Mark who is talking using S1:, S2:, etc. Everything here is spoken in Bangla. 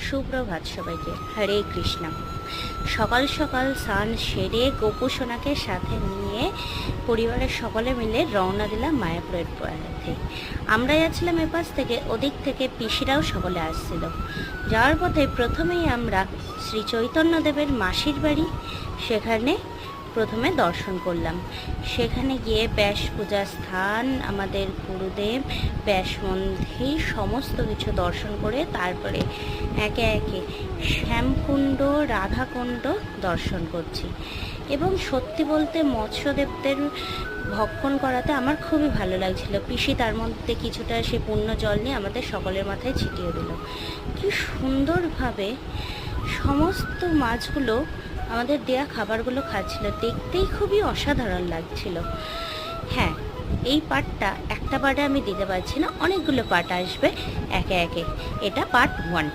S1: সুপ্রভাত সবাইকে। হরে কৃষ্ণ। সকাল সকাল স্নান সেরে গোপু সোনাকে সাথে নিয়ে পরিবারের সকলে মিলে রওনা দিলাম মায়াপুরের পথে। আমরা যাচ্ছিলাম এপাশ থেকে, ওদিক থেকে পিসিরাও সকলে আসছিল। যাওয়ার পথে প্রথমেই আমরা শ্রী চৈতন্যদেবের মাসির বাড়ি, সেখানে প্রথমে দর্শন করলাম। সেখানে গিয়ে ব্যাস পূজা স্থান, আমাদের গুরুদেব, ব্যাস মন্দির সমস্ত কিছু দর্শন করে তারপরে একে একে শ্যামকুণ্ড, রাধাকুণ্ড দর্শন করছি। এবং সত্যি বলতে মৎস্যদেবদের ভক্ষণ করাতে আমার খুবই ভালো লাগছিল। পিসি তার মধ্যে কিছুটা সে পূর্ণ জল নিয়ে আমাদের সকলের মাথায় ছিটিয়ে দিল। কি সুন্দরভাবে সমস্ত মাছগুলো আমাদের দেয়া খাবারগুলো খাচ্ছিল, দেখতেই খুবই অসাধারণ লাগছিল। হ্যাঁ, এই পার্টটা একটা পার্টে আমি দিতে পারছি না, অনেকগুলো পার্ট আসবে একে একে। এটা পার্ট 1।